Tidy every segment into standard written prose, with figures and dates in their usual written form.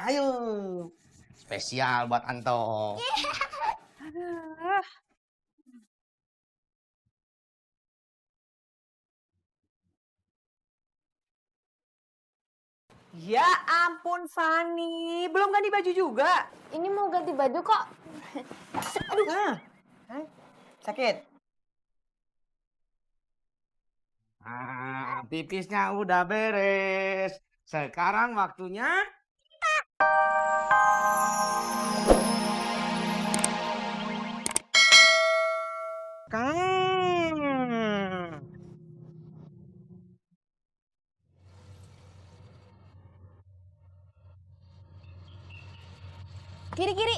Ayo. Spesial buat Anto. Aduh. Ya ampun, Fani. Belum ganti baju juga? Ini mau ganti baju kok. Aduh. Sakit? Pipisnya udah beres. Sekarang waktunya... Kiri-kiri.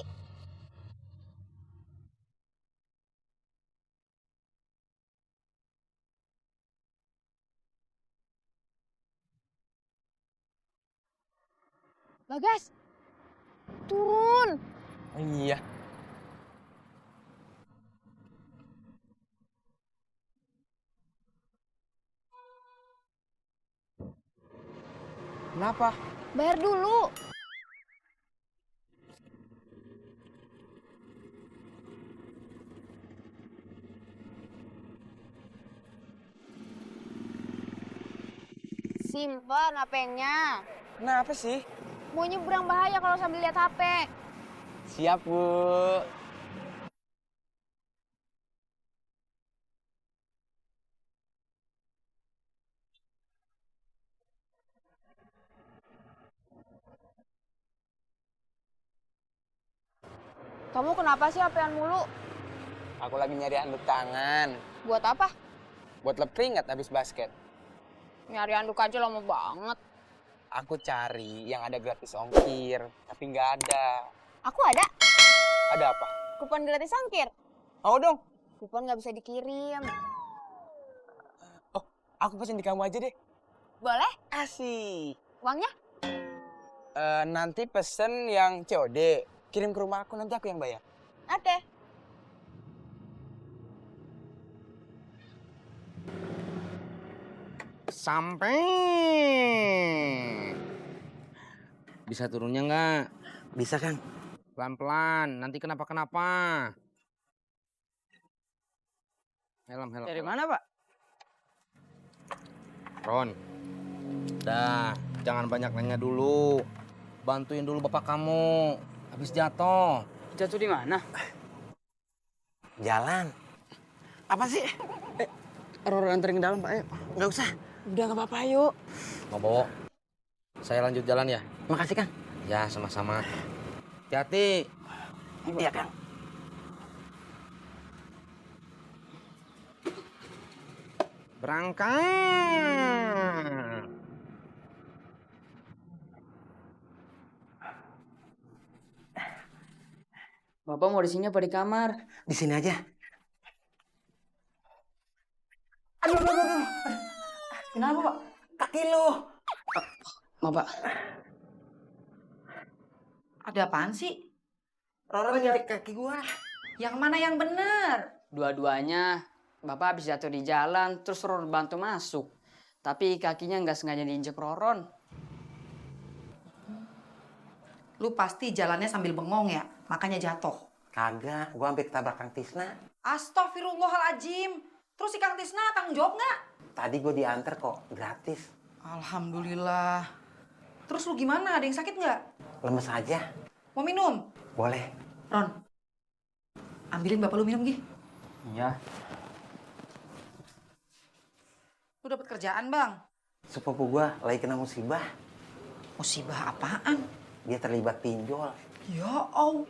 Bagas. Turun. Iya. Kenapa? Bayar dulu. Simpen HP-nya. Kenapa sih? Mau nyebrang bahaya kalau sambil lihat HP. Siap, Bu. Kamu kenapa sih HP-an mulu? Aku lagi nyari handuk tangan. Buat apa? Buat lep keringat habis basket. Nyari handuk aja lama banget. Aku cari yang ada gratis ongkir, tapi nggak ada. Aku ada. Ada apa? Kupon gratis ongkir. Mau dong. Kupon nggak bisa dikirim. Oh, aku pesen di kamu aja deh. Boleh? Asik. Uangnya? Nanti pesen yang COD. Kirim ke rumah aku, nanti aku yang bayar. Oke. Sampai. Bisa turunnya nggak? Bisa, Kang. Pelan-pelan, nanti kenapa-kenapa. Helm. Dari mana, Pak? Ron. Dah, jangan banyak nanya dulu. Bantuin dulu bapak kamu. Habis jatuh. Jatuh di mana? Jalan. Apa sih? Roro anterin ke dalam, Pak. Ayo. Nggak usah. Udah nggak apa-apa, yuk. Mau bawa. Saya lanjut jalan ya. Makasih, Kang. Ya, sama-sama. Hati-hati. Iya, Kang. Berangkat. Bapak mau di sini apa di kamar? Di sini aja. Aduh. Kenapa, Pak? Kaki lu. Maaf, Pak. Ada apaan sih? Roro nyari kaki gua. Yang mana yang benar? Dua-duanya. Bapak habis jatuh di jalan, terus Roron bantu masuk. Tapi kakinya nggak sengaja diinjek Roron. Lu pasti jalannya sambil bengong ya, makanya jatuh. Kagak, gua hampir ketabrak Kang Tisna. Astagfirullahaladzim. Terus si Kang Tisna tanggung jawab nggak? Tadi gua diantar kok, gratis. Alhamdulillah. Terus lu gimana? Ada yang sakit nggak? Lemes aja. Mau minum? Boleh. Ron, ambilin bapak lu minum, Gi. Iya. Lu dapet kerjaan, Bang? Sepupu gua lagi kena musibah. Musibah apaan? Dia terlibat pinjol. Ya Allah.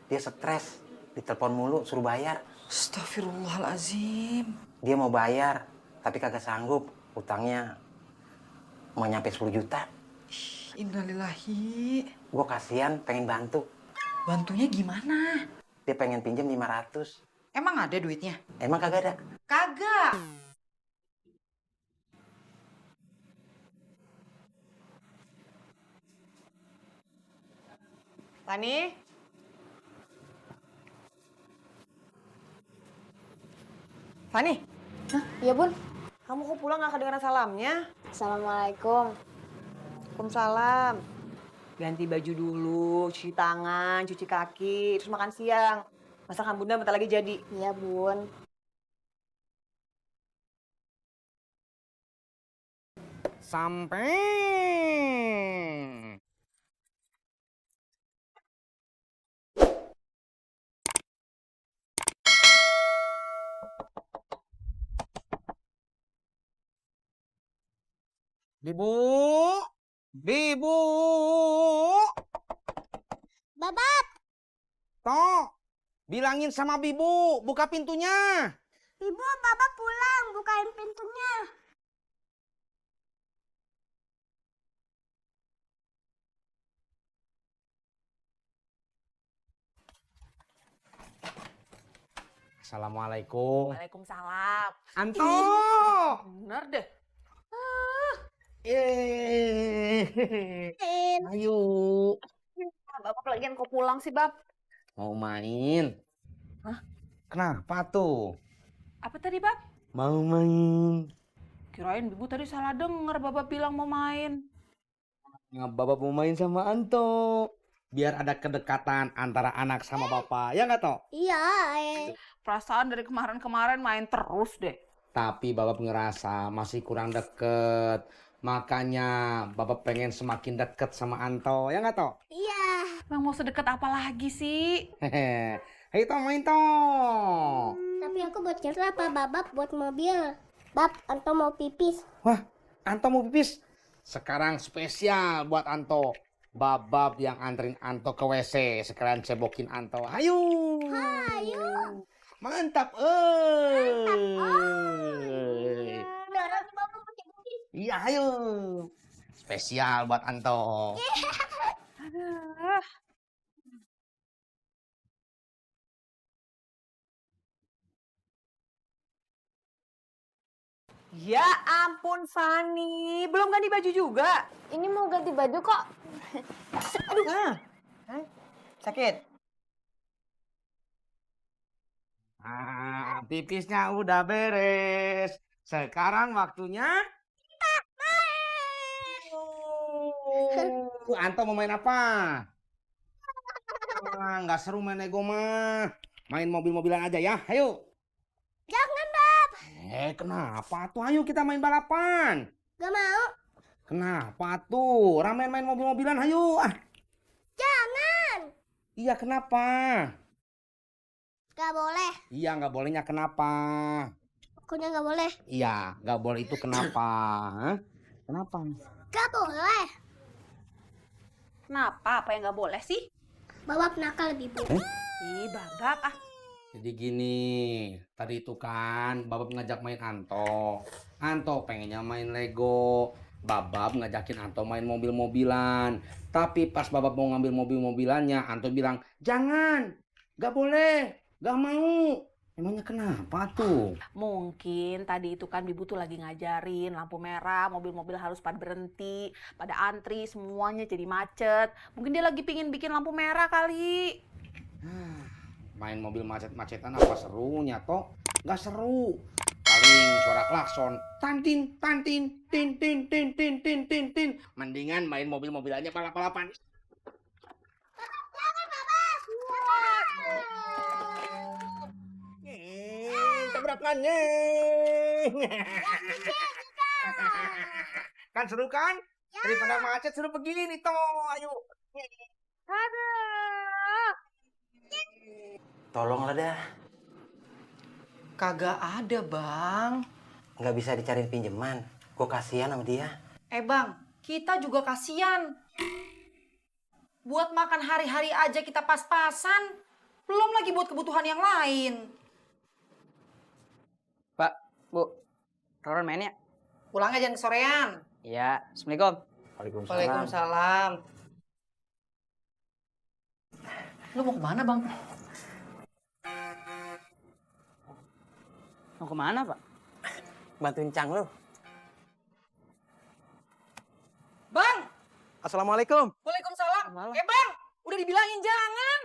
Dia stres. Ditelepon mulu, suruh bayar. Astagfirullahaladzim. Dia mau bayar, tapi kagak sanggup. Utangnya mau nyampe 10 juta. Innalillahi. Gua kasihan, pengen bantu. Bantunya gimana? Dia pengen pinjam 500. Emang ada duitnya? Emang kagak ada? Kagak. Fani? Fani? Hah? Iya, Bun. Kamu kok pulang nggak kedengeran salamnya? Assalamualaikum. Waalaikumsalam. Ganti baju dulu, cuci tangan, cuci kaki, terus makan siang. Masakan Bunda bentar lagi jadi. Iya, Bun. Sampai. Bibu, Bibu, Babab, Tok, bilangin sama Bibu, buka pintunya. Ibu, Babab pulang, bukain pintunya. Assalamualaikum. Waalaikumsalam. Anto. Bener deh. Ayo. Bapak lagian kok pulang sih, Bab? Mau main? Hah? Kenapa tuh? Apa tadi, Bab? Mau main. Kirain Ibu tadi salah denger Bapak bilang mau main. Bapak mau main sama Anto. Biar ada kedekatan antara anak sama bapak. Ya nggak, Tok? Iya, Perasaan dari kemarin-kemarin main terus deh. Tapi bapak ngerasa masih kurang deket. Makanya bapak pengen semakin deket sama Anto. Ya nggak, Tok? Iya. Bang mau sedekat apa lagi sih? Hehe. Ayo, Tok, main, Tok. Tapi aku buat cerita apa Babab buat mobil. Bab, Anto mau pipis. Wah, Anto mau pipis. Sekarang spesial buat Anto. Babab yang anterin Anto ke WC. Sekalian cebokin Anto. Ayo. Ayo. Mantap. Dorong Babab pakai pipis. Iya, ayo. Spesial buat Anto. Aduh. Ya ampun Fani, belum ganti baju juga. Ini mau ganti baju kok. Aduh. Sakit? Ah, pipisnya udah beres. Sekarang waktunya Anto mau main apa? Nggak seru main Lego mah. Main mobil-mobilan aja ya. Ayo. Jangan, Bab. Kenapa tuh? Ayo kita main balapan. Gak mau. Kenapa tuh? Ramen main mobil-mobilan, ayo. Jangan. Iya, kenapa? Gak boleh. Iya, nggak bolehnya kenapa? Pokoknya gak boleh. Iya, nggak boleh itu kenapa? Hah? Kenapa? Gak boleh. Kenapa? Apa yang nggak boleh sih? Babab nakal lebih Bu. Ih, Babab ah. Jadi gini, tadi itu kan Babab ngajak main Anto. Anto pengennya main Lego. Babab ngajakin Anto main mobil-mobilan. Tapi pas Babab mau ngambil mobil-mobilannya, Anto bilang, jangan, gak boleh, gak mau. Emangnya kenapa tuh? Mungkin tadi itu kan Bibu tuh lagi ngajarin lampu merah, mobil-mobil harus pada berhenti, pada antri, semuanya jadi macet. Mungkin dia lagi pingin bikin lampu merah kali. Main mobil macet-macetan apa serunya toh? Gak seru. Paling suara klakson, tantin, tantin, tin, tin, tin, tin, tin, tin, tin. Mendingan main mobil-mobilannya balap-balapan. Tabrakannya. Kan seru kan? Daripada macet seru begini toh. Ayo. Tolonglah dah, Kagak ada, Bang. nggak bisa dicariin pinjaman. Gue kasihan sama dia. Bang, kita juga kasihan. Buat makan hari-hari aja kita pas-pasan. Belum lagi buat kebutuhan yang lain. Pak, Bu, Roron main ya? Pulangnya jangan kesorean. Iya, Assalamualaikum. Waalaikumsalam. Lu mau kemana, Bang? Mau kemana, Pak? Bantuin Cang lu. Bang! Assalamualaikum. Waalaikumsalam. Malam. Bang! Udah dibilangin jangan.